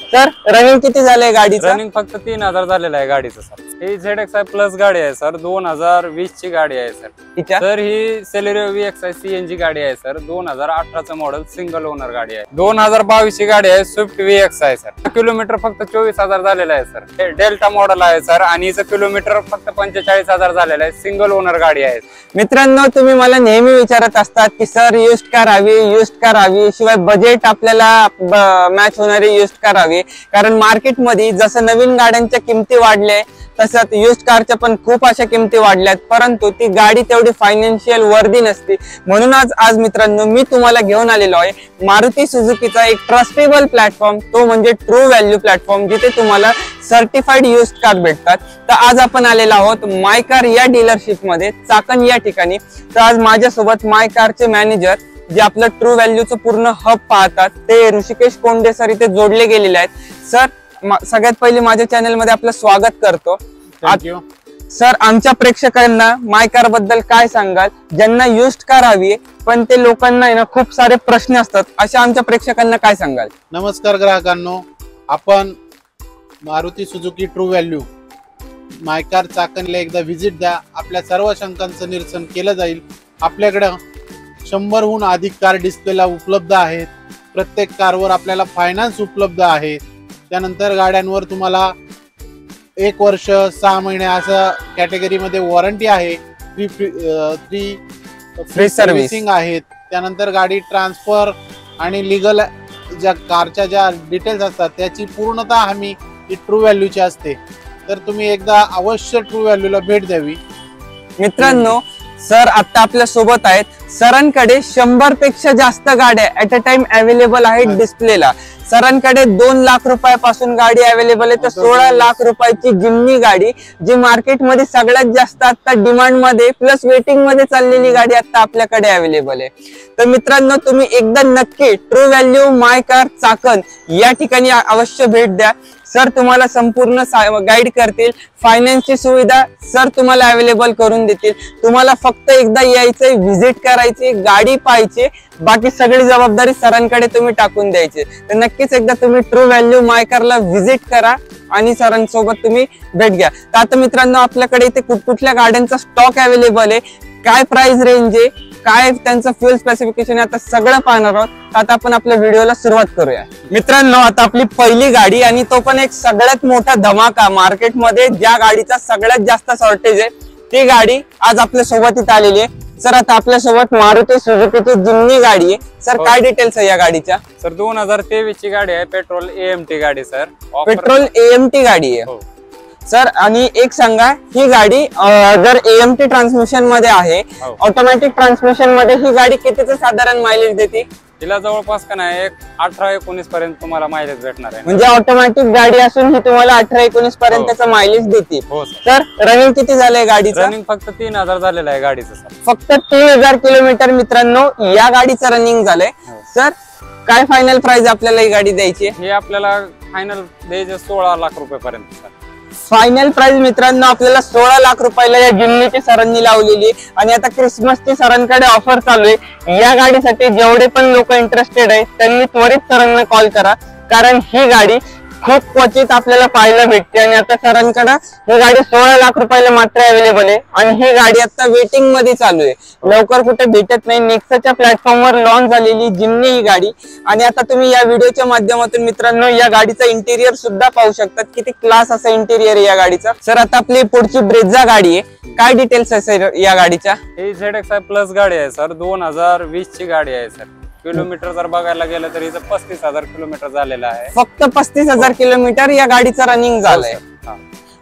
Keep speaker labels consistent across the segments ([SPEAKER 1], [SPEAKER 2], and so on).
[SPEAKER 1] Sir running किती झालंय गाडीचं?
[SPEAKER 2] रनिंग फक्त 3000 झालेलं आहे गाडीचं सर। ही ZXi प्लस गाडी आहे सर, 2020 ची गाडी आहे सर। सर ही सेलेरियो VXi CNG गाडी आहे सर, 2018 मॉडेल सिंगल ओनर गाडी आहे। 2022 ची गाडी आहे स्विफ्ट VXi सर। किलोमीटर फक्त 24,000 झालेलं आहे सर। डेल्टा मॉडेल आहे सर आणि हिचं किलोमीटर फक्त 45,000 झालेलं आहे, सिंगल ओनर गाडी आहे।
[SPEAKER 1] मित्रांनो तुम्ही मला नेहमी विचारत असतात की सर युज्ड कार हवी, शिवाय बजेट आपल्याला मॅच होणारी युज्ड कार हवी, कारण मार्केटमध्ये जसं नवीन गाड्यांच्या किमती वाढल्या तसंच युज्ड कारच्या पण खूप अशा किमती वाढल्यात, परंतु ती गाडी तेवढी फायनान्शियल वर्दी नसते। म्हणून आज मित्रांनो मी तुम्हाला घेऊन आलेलो आहे मारुती सुझुकीचा एक ट्रस्टेबल प्लॅटफॉर्म, तो म्हणजे ट्रू व्हॅल्यू प्लॅटफॉर्म, जिथे तुम्हाला सर्टिफाईड युज्ड कार भेटतात। तर आज आपण आलेलो आहोत माय कार या डीलरशिप मध्ये चाकण या ठिकाणी। तर आज माझ्यासोबत माय कारचे मॅनेजर जे आपलं ट्रू व्हॅल्यूचं पूर्ण हब पाहतात ते ऋषिकेश कोंडे सर इथे जोडले गेलेले आहेत। सर सगळ्यात पहिले माझ्या चॅनल मध्ये आपलं स्वागत करतो। सर आमच्या प्रेक्षकांना माय कार बद्दल काय सांगाल, ज्यांना युज्ड कार हवी पण ते लोकांना ना खूप सारे प्रश्न असतात, अशा आमच्या प्रेक्षकांना काय सांगाल?
[SPEAKER 3] नमस्कार ग्राहकांनो, आपण मारुती सुझुकी ट्रू व्हॅल्यू माय कार चाकणला एकदा व्हिजिट द्या, आपल्या सर्व शंकांचं निरसन केलं जाईल। आपल्याकडे 100हून अधिक कार डिस्प्लेला उपलब्ध आहेत, प्रत्येक कारवर आपल्याला फायनान्स उपलब्ध आहे। त्यानंतर गाड्यांवर तुम्हाला 1 वर्ष 6 महिने असं कॅटेगरीमध्ये वॉरंटी आहे, फ्री सर्व्हिसिंग आहेत। त्यानंतर गाडी ट्रान्सफर आणि लीगल ज्या कारच्या ज्या डिटेल्स असतात त्याची पूर्णतः हमी ही ट्रू व्हॅल्यूची असते। तर तुम्ही एकदा अवश्य ट्रू व्हॅल्यूला भेट द्यावी।
[SPEAKER 1] मित्रांनो सर आता आपल्या सोबत आहेत, सरांकडे 100 पेक्षा जास्त गाड्या ऍट अ टाइम अवेलेबल आहेत डिस्प्लेला। सरांकडे 2 लाख रुपयापासून गाडी अवेलेबल आहे, तर 16 लाख रुपयाची जिमनी गाडी, जी मार्केटमध्ये सगळ्यात जास्त आता डिमांड मध्ये प्लस वेटिंग मध्ये चाललेली गाडी आता आपल्याकडे अवेलेबल आहे। तर मित्रांनो तुम्ही एकदा नक्की ट्रू व्हॅल्यू माय कार चाकण या ठिकाणी अवश्य भेट द्या। सर तुम्हाला संपूर्ण गाईड करतील, फायनान्सची सुविधा सर तुम्हाला अवेलेबल करून देतील। तुम्हाला फक्त एकदा यायचंय, व्हिजिट करायची, गाडी पाहायची, बाकी सगळी जबाबदारी सरांकडे तुम्ही टाकून द्यायची। तर नक्कीच एकदा तुम्ही ट्रू व्हॅल्यू माय कारला व्हिजिट करा आणि सरांसोबत तुम्ही भेट घ्या। तर आता मित्रांनो आपल्याकडे इथे कुठल्या गाड्यांचा स्टॉक अवेलेबल आहे, काय प्राइस रेंज आहे, काय त्यांचं फ्युल स्पेसिफिकेशन आहे, आता सगळं पाहणार आहोत। आता आपण आपल्या व्हिडिओला सुरुवात करूया। मित्रांनो आता आपली पहिली गाडी, आणि तो पण एक सगळ्यात मोठा धमाका, मार्केटमध्ये ज्या गाडीचा सगळ्यात जास्त शॉर्टेज आहे ती गाडी आज आपल्या सोबत इथे आलेली आहे। सर आता आपल्या सोबत मारुती सुझुकीची जिमनी गाडी आहे। सर काय डिटेल्स आहे या गाडीच्या?
[SPEAKER 2] सर 2023 ची गाडी आहे, पेट्रोल AMT गाडी सर।
[SPEAKER 1] पेट्रोल AMT गाडी आहे सर। आणि एक सांगा, ही गाडी जर AMT ट्रान्समिशन मध्ये आहे, ऑटोमॅटिक ट्रान्समिशन मध्ये ही गाडी कितीचं साधारण मायलेज देते?
[SPEAKER 2] तिला जवळपास का नाही 18-19 पर्यंत तुम्हाला मायलेज भेटणार आहे।
[SPEAKER 1] म्हणजे ऑटोमॅटिक गाडी असून ही तुम्हाला 18-19 पर्यंतचा मायलेज देते। सर रनिंग किती झालंय गाडीचं?
[SPEAKER 2] रनिंग फक्त 3000 झालेलं आहे गाडीचं सर।
[SPEAKER 1] फक्त 3000 किलोमीटर मित्रांनो या गाडीचं रनिंग झालंय। सर काय फायनल प्राइस आपल्याला ही गाडी द्यायची?
[SPEAKER 2] हे आपल्याला फायनल द्यायचे 16 लाख रुपये पर्यंत सर।
[SPEAKER 1] फायनल प्राइस मित्रांनो आपल्याला 16 लाख रुपयाला या जिमनीची सरांनी लावलेली। आणि आता क्रिसमसची सरांकडे ऑफर चालू आहे, या गाडीसाठी जेवढे पण लोक इंटरेस्टेड आहेत त्यांनी त्वरित सरांना कॉल करा, कारण ही गाडी खूप क्वचित आपल्याला पाहायला भेटते। आणि आता सरांकडे ही गाडी 16 लाख रुपयाला मात्र अवेलेबल आहे, आणि ही गाडी आता वेटिंग मध्ये चालू आहे, लवकर कुठे भेटत नाही। नेक्साच्या प्लॅटफॉर्मवर लॉन्च झालेली जिमनी ही गाडी। आणि आता तुम्ही या व्हिडिओच्या माध्यमातून मित्रांनो या गाडीचा इंटेरियर सुद्धा पाहू शकतात, किती क्लास असं इंटेरियर आहे या गाडीचा। सर आता आपली पुढची ब्रेझा गाडी आहे, काय डिटेल्स आहे सर या गाडीच्या?
[SPEAKER 2] ही ZXi प्लस गाडी आहे सर, 2020 ची गाडी आहे सर। किलोमीटर जर बघायला गेलं तर हिचं 35,000 किलोमीटर झालेलं आहे।
[SPEAKER 1] फक्त 35,000 किलोमीटर या गाडीचं रनिंग झालंय।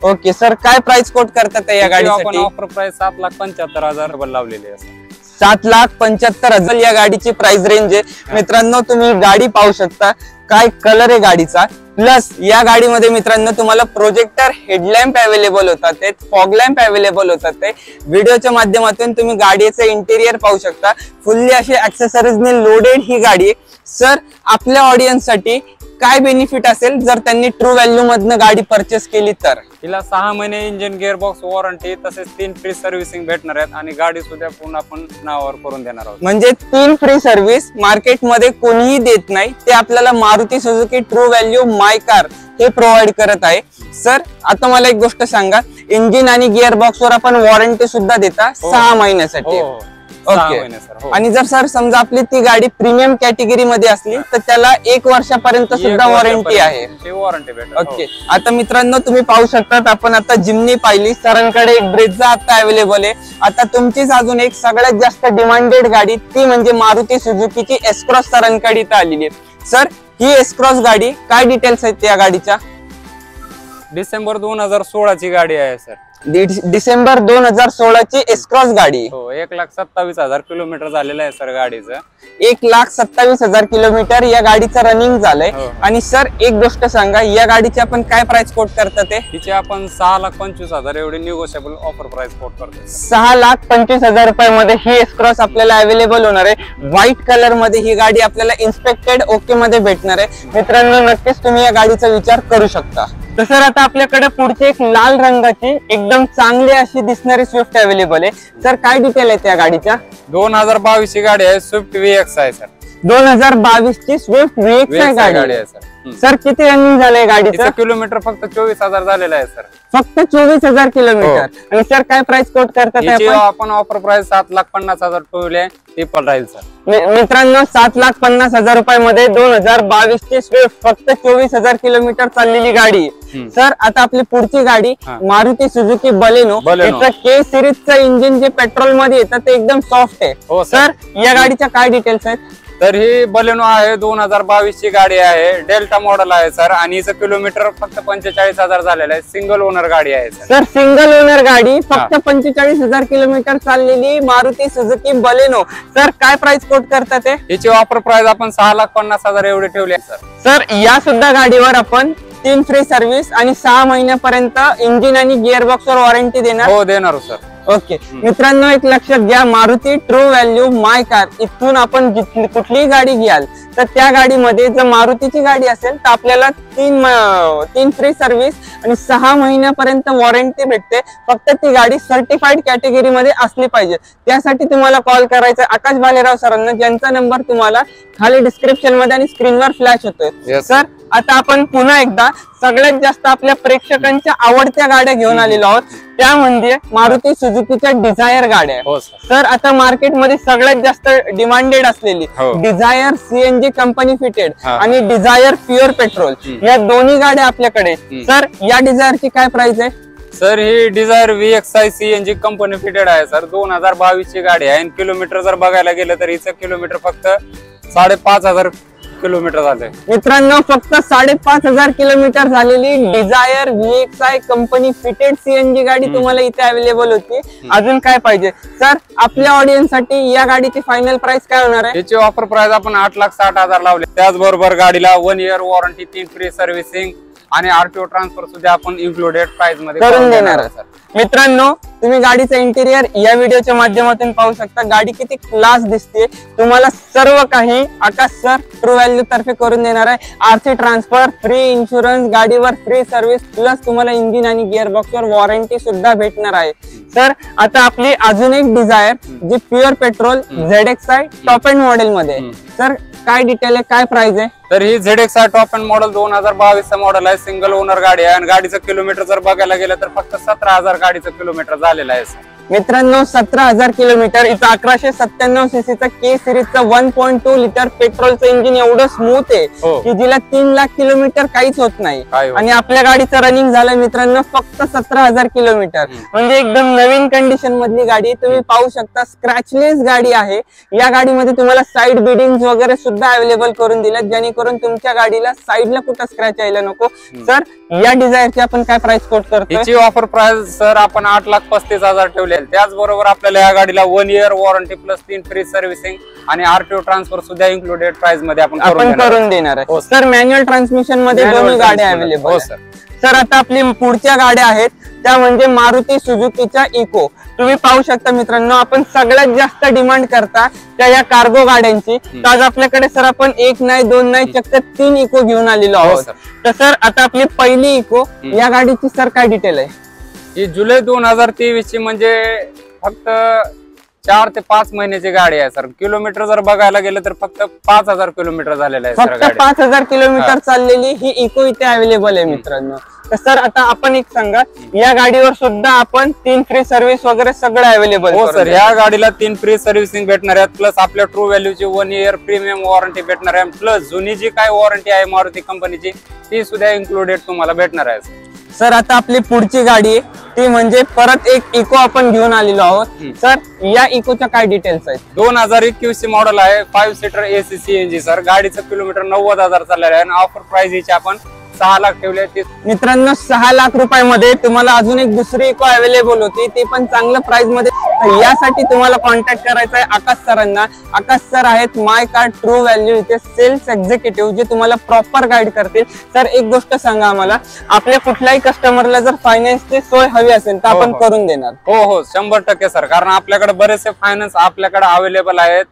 [SPEAKER 1] ओके सर काय प्राइस कोट करतात या गाडीसाठी?
[SPEAKER 2] ऑफर प्राइस 7,75,000 लावलेली आहे।
[SPEAKER 1] 7,75,000 या गाडीची प्राइस रेंज आहे। मित्रांनो तुम्ही गाडी पाहू शकता, काय कलर आहे गाडीचा। प्लस या गाडीमध्ये मित्रांनो तुम्हाला प्रोजेक्टर हेडलॅम्प अवेलेबल होतात, फॉग लॅम्प अवेलेबल होतात। व्हिडिओच्या माध्यमातून तुम्ही गाडीचं इंटेरियर पाहू शकता, फुल्ली अशी ऍक्सेसरीजने लोडेड ही गाडी आहे। सर आपल्या ऑडियन्स साठी काय बेनिफिट असेल जर त्यांनी ट्रू व्हॅल्यू मधनं गाडी परचेस केली तर?
[SPEAKER 2] तिला 6 महिने इंजिन गिअरबॉक्स वॉरंटी तसेच 3 फ्री सर्व्हिसिंग भेटणार आहेत आणि गाडी सुद्धा पूर्ण आपण नावावर करून देणार आहोत.
[SPEAKER 1] म्हणजे 3 फ्री सर्व्हिस मार्केटमध्ये कोणीही देत नाही, ते आपल्याला मारुती सुझुकी ट्रू व्हॅल्यू माय कार हे प्रोव्हाइड करत आहे. सर आता मला एक गोष्ट सांगा, इंजिन आणि गिअरबॉक्स वर आपण वॉरंटी सुद्धा देता 6 महिन्यासाठी. ओके. आणि जर सर समजा आपली ती गाडी प्रीमियम कॅटेगरी मध्ये असली तर त्याला 1 वर्षापर्यंत सुद्धा वॉरंटी आहे.
[SPEAKER 2] वॉरंटी भेटेल.
[SPEAKER 1] ओके. आता मित्रांनो तुम्ही पाहू शकतात, आपण आता जिमनी पाहिली, सरांकडे एक ब्रेझा आता अवेलेबल आहे. आता तुमचीच अजून एक सगळ्यात जास्त डिमांडेड गाडी ती म्हणजे मारुती सुझुकीची एस क्रॉस सरांकडे इथं आलेली आहे. सर ही एस क्रॉस गाडी, काय डिटेल्स आहेत या गाडीच्या?
[SPEAKER 2] डिसेंबर 2016 ची गाडी आहे सर.
[SPEAKER 1] डिसेंबर 2016 ची एस क्रॉस गाडी.
[SPEAKER 2] हो, 1,27,000 किलोमीटर झालेलं आहे सर गाडीचं.
[SPEAKER 1] 1,27,000 किलोमीटर या गाडीचं रनिंग झालंय.
[SPEAKER 2] हो.
[SPEAKER 1] आणि सर एक गोष्ट सांगा, या गाडीची आपण काय प्राइस कोट करतात?
[SPEAKER 2] तिची आपण 6,25,000 एवढी निगोशिएबल ऑफर प्राइस कोट करतो.
[SPEAKER 1] 6,25,000 रुपयामध्ये ही एस क्रॉस आपल्याला अवेलेबल होणार आहे. व्हाईट कलर मध्ये ही गाडी आपल्याला इन्स्पेक्टेड ओके मध्ये भेटणार आहे. मित्रांनो नक्कीच तुम्ही या गाडीचा विचार करू शकता. तर सर आता आपल्याकडे पुढची एक लाल रंगाची एकदम चांगली अशी दिसणारी स्विफ्ट अवेलेबल आहे. सर काय डिटेल आहे त्या गाडीच्या?
[SPEAKER 2] 2022 ची गाडी आहे, स्विफ्ट VX आहे सर.
[SPEAKER 1] 2022 ची स्विफ्ट VX गाडी आहे
[SPEAKER 2] सर.
[SPEAKER 1] सर किती रनिंग झालंय गाडीचं?
[SPEAKER 2] किलोमीटर फक्त 24,000 झालेलं आहे सर.
[SPEAKER 1] फक्त 24,000 किलोमीटर. आणि सर काय प्राइस कोट करतात?
[SPEAKER 2] आपण ऑफर प्राइस 7,50,000 ठेवले, ती पण राहील सर.
[SPEAKER 1] मित्रांनो 7,50,000 रुपयामध्ये 2022 ची स्विफ्ट फक्त 24,000 किलोमीटर चाललेली गाडी. सर आता आपली पुढची गाडी मारुती सुझुकी बलेनो. के सिरीजचं इंजिन जे पेट्रोल मध्ये येतं ते एकदम सॉफ्ट आहे. सर या गाडीच्या काय डिटेल्स आहेत?
[SPEAKER 2] तर ही बलेनो आहे, 2022 ची गाडी आहे, डेल्टा मॉडेल आहे सर. आणि हिचं किलोमीटर फक्त 45,000 झालेलं आहे. सिंगल ओनर गाडी आहे
[SPEAKER 1] सर. सिंगल ओनर गाडी, फक्त 45,000 किलोमीटर चाललेली मारुती सुझुकी बलेनो. सर काय प्राइस कोट करतात ते?
[SPEAKER 2] हिची ऑफर प्राइस आपण 6,50,000 एवढे ठेवले सर.
[SPEAKER 1] सर या सुद्धा गाडीवर आपण 3 फ्री सर्व्हिस आणि 6 महिन्यापर्यंत इंजिन आणि गिअरबॉक्स वर वॉरंटी देणार.
[SPEAKER 2] हो देणार सर.
[SPEAKER 1] ओके. मित्रांनो एक लक्षात घ्या, मारुती ट्रू व्हॅल्यू माय कार इथून आपण कुठलीही गाडी घ्याल तर त्या गाडीमध्ये जर मारुतीची गाडी असेल तर आपल्याला 3 फ्री सर्व्हिस आणि 6 महिन्यापर्यंत वॉरंटी भेटते. फक्त ती गाडी सर्टिफाईड कॅटेगरी मध्ये असली पाहिजे. त्यासाठी तुम्हाला कॉल करायचा आकाश भालेराव सरांना, ज्यांचा नंबर तुम्हाला खाली डिस्क्रिप्शन मध्ये आणि स्क्रीनवर फ्लॅश होतोय. सर आता आपण पुन्हा एकदा सगळ्यात जास्त आपल्या प्रेक्षकांच्या आवडत्या गाड्या घेऊन आलेलो आहोत, त्या म्हणजे मारुती सुझुकीच्या डिझायर गाड्या. सर आता मार्केटमध्ये सगळ्यात जास्त डिमांडेड असलेली डिझायर CNG कंपनी फिटेड आणि डिझायर प्युअर पेट्रोल या दोन्ही गाड्या आपल्याकडे. सर या डिझायरची काय प्राइस आहे?
[SPEAKER 2] सर ही Dzire VXI CNG company fitted आहे सर. 2022 ची गाडी आहे. किलोमीटर जर बघायला गेलं तर हिचं किलोमीटर फक्त 5,500 किलोमीटर झाले.
[SPEAKER 1] मित्रांनो फक्त 5,500 किलोमीटर झालेली Dzire VXI company fitted CNG गाडी तुम्हाला इथे अवेलेबल होती. अजून काय पाहिजे? सर आपल्या ऑडियन्स साठी या गाडीची फायनल प्राइस काय होणार आहे?
[SPEAKER 2] याची ऑफर प्राइस आपण 8,60,000 लावले. त्याचबरोबर गाडीला 1 इयर वॉरंटी, 3 फ्री सर्व्हिसिंग आणि RTO ट्रान्सफर सुद्धा आपण इन्क्लुडेड प्राइस मध्ये
[SPEAKER 1] करून देणार आहे. मित्रांनो तुम्ही गाडीचं इंटेरियर या व्हिडिओच्या माध्यमातून पाहू शकता. गाडी किती क्लास दिसते. तुम्हाला सर्व काही आकाश सर ट्रू व्हॅल्यू तर्फे करून देणार आहे. RC ट्रान्सफर, फ्री इन्शुरन्स, गाडीवर फ्री सर्व्हिस प्लस तुम्हाला इंजिन आणि गिअरबॉक्स वर वॉरंटी सुद्धा भेटणार आहे. सर आता आपली अजून एक डिझायर जी pure petrol ZXI top end model मध्ये. सर काय डिटेल आहे, काय प्राइस आहे?
[SPEAKER 2] तर ही ZXI top end model 2022 model आहे. सिंगल ओनर गाडी आहे आणि गाडीचं किलोमीटर जर बघायला गेलं तर फक्त 17,000 गाडीचं किलोमीटर झालेलं आहे.
[SPEAKER 1] मित्रांनो 17,000 किलोमीटर. इथं 1197 सीसीचं के सिरीजचं 1.2 लिटर पेट्रोलचं इंजिन एवढं स्मूथ आहे की जिला 3 लाख किलोमीटर काहीच होत नाही. आणि आपल्या गाडीचं रनिंग झालं मित्रांनो फक्त 17,000 किलोमीटर. म्हणजे एकदम नवीन कंडिशन मधली गाडी. तुम्ही पाहू शकता स्क्रॅचलेस गाडी आहे. या गाडीमध्ये तुम्हाला साईड बिडिंग वगैरे सुद्धा अवेलेबल करून दिल्यात, जेणेकरून तुमच्या गाडीला साईडला कुठं स्क्रॅच यायला नको. सर या डिझायरची आपण काय प्राइस कोट करतो?
[SPEAKER 2] याची ऑफर प्राइस सर आपण 8,35,000 ठेवले. त्याचबरोबर आपल्याला या गाडीला 1 year warranty plus 3 free servicing आणि RTO ट्रान्सफर सुद्धा इन्क्लुडेड प्राइस मध्ये आपण करून देणार आहे.
[SPEAKER 1] सर मॅन्युअल ट्रान्समिशन मध्ये दोन्ही गाड्या अवेलेबल. सर आता आपली पुढच्या गाड्या आहेत त्या म्हणजे मारुती सुझुकीच्या इको. तुम्ही पाहू शकता मित्रांनो, आपण सगळ्यात जास्त डिमांड करता त्या या कार्गो गाड्यांची. तर आज आपल्याकडे सर आपण एक नाही दोन नाही चक्क 3 इको घेऊन आलेलो आहोत. तर सर आता आपली पहिली इको, या गाडीची सर काय डिटेल आहे?
[SPEAKER 2] ही जुलै 2023 ची म्हणजे फक्त 4 ते 5 महिन्याची गाडी आहे सर. किलोमीटर जर बघायला गेलं तर फक्त 5000 किलोमीटर झालेलं आहे सर.
[SPEAKER 1] फक्त 5000 किलोमीटर चाललेली ही इको इथे अवेलेबल आहे मित्रांनो. तर सर आता आपण एक सांगा, या गाडीवर सुद्धा आपण 3 फ्री सर्व्हिस वगैरे सगळं अवेलेबल.
[SPEAKER 2] हो सर, या गाडीला 3 फ्री सर्व्हिसिंग भेटणार आहेत, प्लस आपल्या ट्रू व्हॅल्यूची 1 इयर प्रीमियम वॉरंटी भेटणार आहे, प्लस जुनी जी काय वॉरंटी आहे मारुती कंपनीची ती सुद्धा इन्क्लुडेड तुम्हाला भेटणार आहे.
[SPEAKER 1] सर आता आपली पुढची गाडी आहे ती म्हणजे परत एक इको आपण घेऊन आलेलो आहोत. सर या इकोच्या काय डिटेल्स आहेत?
[SPEAKER 2] 2021 मॉडेल आहे, 5 सीटर AC CNG सर. गाडीचं किलोमीटर 90,000 चाललेलं आहे आणि ऑफर प्राइस हिची आपण 6 लाख ठेवले.
[SPEAKER 1] मित्रांनो 6 लाख रुपयामध्ये तुम्हाला अजून एक दुसरी इको अवेलेबल होती, ती पण चांगल्या प्राइस मध्ये. यासाठी तुम्हाला कॉन्टॅक्ट करायचा आहे आकाश सरांना. आकाश सर आहेत माय कार ट्रू व्हॅल्यू इथे सेल्स एक्झिक्युटिव्ह, जे तुम्हाला प्रॉपर गाईड करतील. सर एक गोष्ट सांगा आम्हाला, आपल्या कुठल्याही कस्टमरला जर फायनान्सची सोय हवी असेल तर आपण करून देणार?
[SPEAKER 2] हो 100% सर, कारण आपल्याकडे बरेचसे फायनान्स आपल्याकडे अवेलेबल आहेत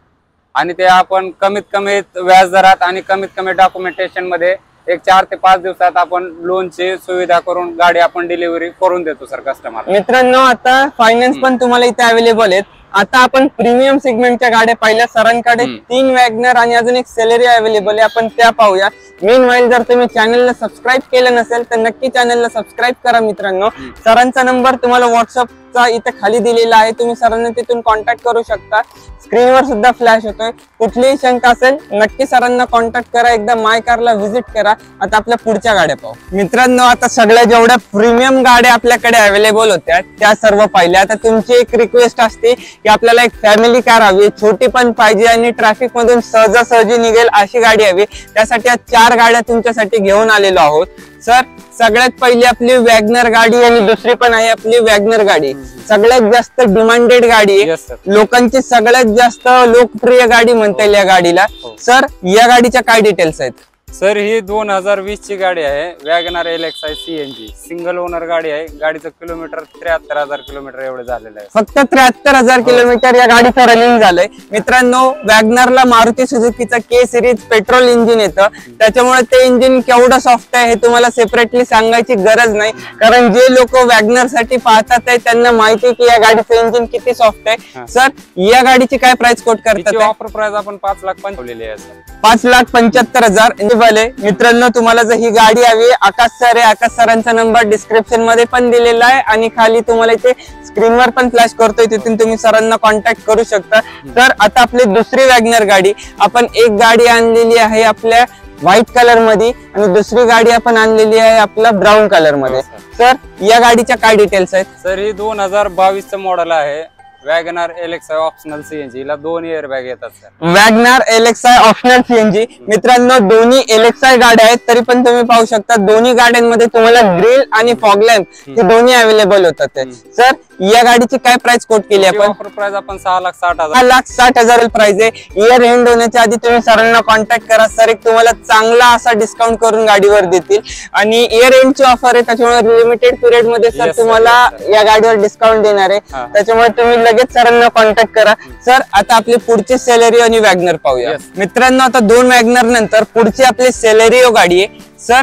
[SPEAKER 2] आणि ते आपण कमीत कमी व्याज दरात आणि कमीत कमी डॉक्युमेंटेशन मध्ये एक 4 ते 5 दिवसात आपण लोनची सुविधा करून गाडी आपण डिलिव्हरी करून देतो सर कस्टमर.
[SPEAKER 1] मित्रांनो आता फायनान्स पण तुम्हाला इथे अवेलेबल आहेत. आता आपण प्रीमियम सेगमेंटच्या गाड्या पाहिल्या. सरांकडे 3 वॅगनर आणि अजून एक सेलेरियो अवेलेबल आहे, आपण त्या पाहूया. मीनवाईल जर तुम्ही चॅनलला सबस्क्राईब केलं नसेल तर नक्की चॅनलला सबस्क्राईब करा मित्रांनो. सरांचा नंबर तुम्हाला व्हॉट्सअपचा इथे खाली दिलेला आहे, तुम्ही सरांना तिथून कॉन्टॅक्ट करू शकता. स्क्रीनवर सुद्धा फ्लॅश होतोय. कुठलीही शंका असेल नक्की सरांना कॉन्टॅक्ट करा, एकदा माय कारला व्हिजिट करा. आता आपल्या पुढच्या गाड्या पाहू मित्रांनो. आता सगळ्या जेवढ्या प्रीमियम गाड्या आपल्याकडे अवेलेबल होत्या त्या सर्व पाहिल्या. आता तुमची एक रिक्वेस्ट असते की आपल्याला एक फॅमिली कार हवी, छोटी पण पाहिजे आणि ट्रॅफिक मधून सहजासहजी निघेल अशी गाडी हवी. त्यासाठी आज 4 गाड्या तुमच्यासाठी घेऊन आलेलो आहोत. सर सगळ्यात पहिली आपली वॅगनर गाडी आणि दुसरी पण आहे आपली वॅगनर गाडी. सगळ्यात जास्त डिमांडेड गाडी आहे, लोकांची सगळ्यात जास्त लोकप्रिय गाडी म्हणता येईल या गाडीला. सर या गाडीच्या काय डिटेल्स आहेत?
[SPEAKER 2] सर ही 2020 ची गाडी आहे, WagonR LXi CNG single owner गाडी आहे. गाडीचं किलोमीटर 73,000 किलोमीटर एवढे झालेलं आहे.
[SPEAKER 1] फक्त 73,000 किलोमीटर या गाडीचं रनिंग झालंय मित्रांनो. वॅगनरला मारुती सुझुकीचा K सिरीज पेट्रोल इंजिन येतं, त्याच्यामुळे ते इंजिन केवढं सॉफ्ट आहे हे तुम्हाला सेपरेटली सांगायची गरज नाही, कारण जे लोक वॅगनर साठी पाहतात आहे त्यांना माहिती की या गाडीचं इंजिन किती सॉफ्ट आहे. सर या गाडीची काय प्राइस कोट करतात?
[SPEAKER 2] ऑफर प्राइस आपण 5 लाख ठेवलेली आहे सर.
[SPEAKER 1] 5,75,000 मित्रांनो. तुम्हाला जर ही गाडी हवी, आकाश सर आहे, आकाश सरांचा नंबर डिस्क्रिप्शन मध्ये पण दिलेला आहे आणि खाली तुम्हाला इथे स्क्रीनवर पण फ्लॅश करतोय, तिथून तुम्ही सरांना कॉन्टॅक्ट करू शकता. तर आता आपली दुसरी वॅगनर गाडी, आपण एक गाडी आणलेली आहे आपल्या व्हाईट कलर मध्ये आणि दुसरी गाडी आपण आणलेली आहे आपला ब्राऊन कलर मध्ये. सर या गाडीच्या काय डिटेल्स आहेत?
[SPEAKER 2] सर ही 2022 मॉडेल आहे, वॅगनर LXi ऑप्शनल CNG ला 2 एअर बॅग येतात sir.
[SPEAKER 1] WagonR LXi optional CNG मित्रांनो, दोन्ही LXi गाड्या आहेत, तरी पण तुम्ही पाहू शकता दोन्ही गाड्यांमध्ये तुम्हाला ग्रिल आणि फॉग लॅम्प हे दोन्ही अवेलेबल होतात. सर या गाडीची काय प्राइस कोट केली आपण?
[SPEAKER 2] ऑफर प्राइस आपण 6,60,000
[SPEAKER 1] 6,60,000 प्राइस आहे. इयर एंड होण्याच्या आधी तुम्ही सरांना कॉन्टॅक्ट करा, सर एक तुम्हाला चांगला असा डिस्काउंट करून गाडीवर देतील. आणि इयर एंडची ऑफर आहे, त्याच्यामुळे लिमिटेड पिरियड मध्ये सर तुम्हाला या गाडीवर डिस्काउंट देणार आहे, त्याच्यामुळे तुम्ही लगेच सरांना कॉन्टॅक्ट करा. सर आता आपली पुढची सेलेरियो आणि वॅगनर पाहूया मित्रांनो. आता 2 वॅगनर नंतर पुढची आपली सेलेरियो गाडी आहे. सर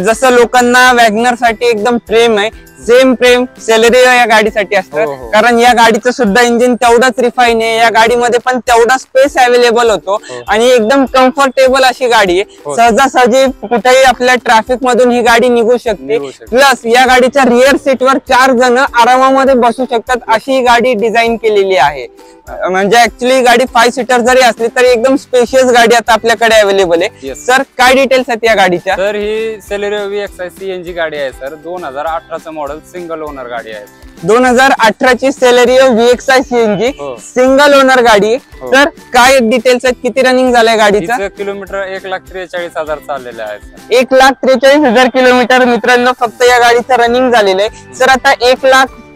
[SPEAKER 1] जसं लोकांना वॅगनर साठी एकदम प्रेम आहे, सेम प्रेम सेलेरियो या गाडीसाठी असतं, कारण या गाडीचं सुद्धा इंजिन तेवढाच रिफाईन आहे, या गाडीमध्ये पण तेवढा स्पेस अवेलेबल होतो आणि एकदम कम्फर्टेबल अशी गाडी आहे. सहजासहजी कुठेही आपल्या ट्रॅफिक मधून ही गाडी निघू शकते. प्लस या गाडीच्या रिअर सीटवर 4 जण आरामामध्ये बसू शकतात अशी ही गाडी डिझाईन केलेली आहे. म्हणजे ऍक्च्युली गाडी 5 सीटर जरी असली तरी एकदम स्पेशियस गाडी आता आपल्याकडे अवेलेबल आहे. सर काय डिटेल्स आहेत या गाडीच्या?
[SPEAKER 2] सर ही सेलेरियो VXi CNG गाडी आहे सर, 2018चं मॉडेल सिंगल ओनर गाडी आहे.
[SPEAKER 1] 2018 ची Celerio VXi CNG single owner गाडी. तर काय डिटेल्स आहेत, किती रनिंग झालंय गाडीचं?
[SPEAKER 2] किलोमीटर 1,43,000 चाललेलं आहे.
[SPEAKER 1] 1,43,000 किलोमीटर मित्रांनो फक्त या गाडीचं रनिंग झालेलं आहे. सर आता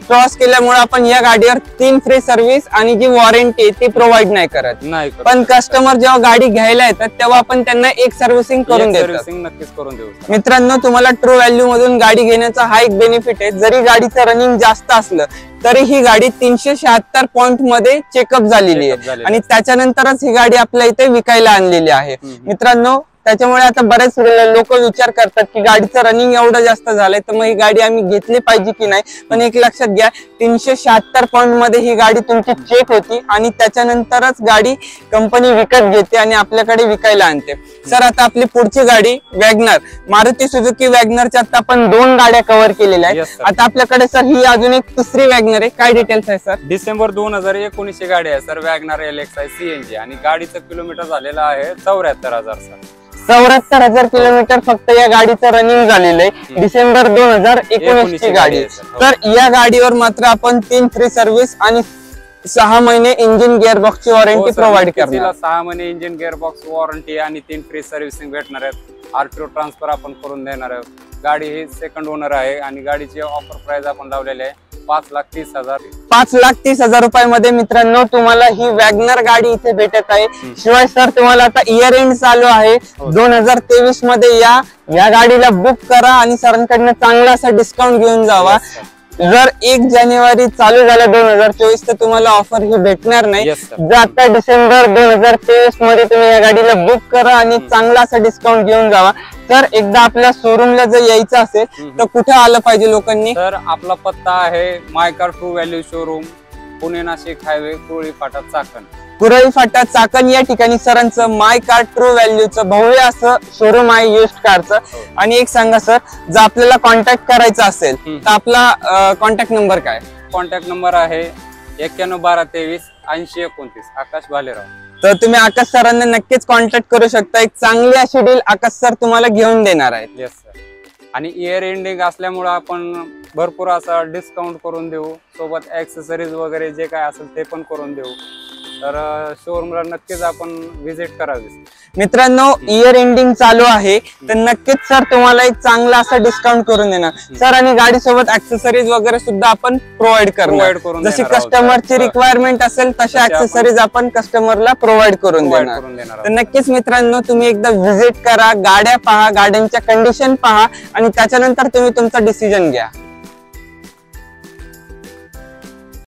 [SPEAKER 1] क्रॉस केल्यामुळे आपण या गाडीवर 3 फ्री सर्व्हिस आणि जी वॉरंटी ती प्रोव्हाइड नाही करत.
[SPEAKER 2] नाही करू
[SPEAKER 1] पण
[SPEAKER 2] शकत.
[SPEAKER 1] कस्टमर जेव्हा गाडी घ्यायला येतात तेव्हा आपण त्यांना एक सर्व्हिसिंग करून
[SPEAKER 2] एक
[SPEAKER 1] देतात.
[SPEAKER 2] सर्व्हिसिंग नक्कीच करून देऊ सर.
[SPEAKER 1] मित्रांनो, तुम्हाला ट्रू व्हॅल्यू मधून गाडी घेण्याचा हा एक बेनिफिट आहे. जरी गाडीचं रनिंग जास्त असलं तरी ही गाडी 376 पॉइंट मध्ये चेकअप झालेली आहे आणि त्याच्यानंतरच ही गाडी आपल्या इथे विकायला आणलेली आहे. मित्रांनो, त्याच्यामुळे आता बरेच लोक विचार करतात की गाडीचं रनिंग एवढं जास्त झालंय तर मग ही गाडी आम्ही घेतली पाहिजे की नाही. पण एक लक्षात घ्या, 376 पॉइंट मध्ये ही गाडी तुमची चेक होती आणि त्याच्यानंतरच गाडी कंपनी विकत घेते आणि आपल्याकडे विकायला आणते. सर, आता आपली पुढची गाडी वॅगनर, मारुती सुझुकी वॅगनरच्या आता आपण 2 गाड्या कव्हर केलेल्या
[SPEAKER 2] Yes,
[SPEAKER 1] आहेत.
[SPEAKER 2] sir.
[SPEAKER 1] आता आपल्याकडे सर ही अजून एक तिसरी वॅगनर आहे. काय डिटेल्स आहे सर?
[SPEAKER 2] डिसेंबर 2019 ची गाडी आहे सर, वॅगनार LXi CNG आणि गाडीचं किलोमीटर झालेलं आहे 74,000 सर.
[SPEAKER 1] 74,000 किलोमीटर फक्त या गाडीचं रनिंग झालेलं आहे. डिसेंबर 2019 ची गाडी आहे. तर या गाडीवर मात्र आपण 3 फ्री सर्व्हिस आणि 6 महिने इंजिन गिअरबॉक्सची वॉरंटी प्रोव्हाइड करणार.
[SPEAKER 2] 6 महिने इंजिन गिअरबॉक्स वॉरंटी आणि 3 फ्री सर्व्हिसिंग भेटणार आहेत. RTO ट्रान्सफर आपण करून देणार आहोत. गाडी ही सेकंड ओनर आहे आणि गाडीची ऑफर प्राइस आपण लावलेली आहे 5,30,000.
[SPEAKER 1] 5,30,000 रुपयामध्ये मित्रांनो तुम्हाला ही वॅगनर गाडी इथे भेटत आहे. शिवाय सर, तुम्हाला आता इयर एंड चालू आहे 2023 मध्ये या गाडीला बुक करा आणि सरांकडनं चांगला असा डिस्काउंट घेऊन जावा. जर 1 जानेवारी चालू झालं 2024 तर तुम्हाला ऑफर ही भेटणार नाही. जर आता डिसेंबर 2023 मध्ये तुम्ही या गाडीला बुक करा आणि चांगला असा डिस्काउंट घेऊन जावा. तर एकदा आपल्या शोरूमला जर यायचं असेल तर कुठे आलं पाहिजे लोकांनी?
[SPEAKER 2] तर आपला पत्ता आहे my car true value showroom, Pune Nashik highway, Kurali फाटा, चाकण.
[SPEAKER 1] कुरळी फाटा चाकण या ठिकाणी सरांचं माय कार ट्रू व्हॅल्यूचं भव्य असं शोरूम आहे युज्ड कारचं. आणि एक सांगा सर, जर आपल्याला कॉन्टॅक्ट करायचा असेल तर आपला कॉन्टॅक्ट नंबर काय?
[SPEAKER 2] कॉन्टॅक्ट नंबर आहे 9112238029, आकाश भालेराव.
[SPEAKER 1] तर तुम्ही आकाश सरांना नक्कीच कॉन्टॅक्ट करू शकता. एक चांगली अशी डील आकाश सर तुम्हाला घेऊन देणार आहेत.
[SPEAKER 2] Yes sir. आणि इयर एंडिंग असल्यामुळे आपण भरपूर असा डिस्काउंट करून देऊ, सोबत ऍक्सेसरीज वगैरे जे काय असेल ते पण करून देऊ. तर शोरूमला नक्कीच आपण व्हिजिट करावी.
[SPEAKER 1] मित्रांनो, इयर एंडिंग चालू आहे तर नक्कीच सर तुम्हाला एक चांगला असा डिस्काउंट करून देणार सर. आणि गाडी सोबत ऍक्सेसरीज वगैरे सुद्धा आपण प्रोव्हाइड करणार. जशी कस्टमरची रिक्वायरमेंट असेल तशा ऍक्सेसरीज आपण कस्टमरला प्रोव्हाइड करून देणार. तर नक्कीच मित्रांनो, तुम्ही एकदा व्हिजिट करा, गाड्या पहा, गाड्यांच्या कंडिशन पहा आणि त्याच्यानंतर तुम्ही तुमचा डिसिजन घ्या.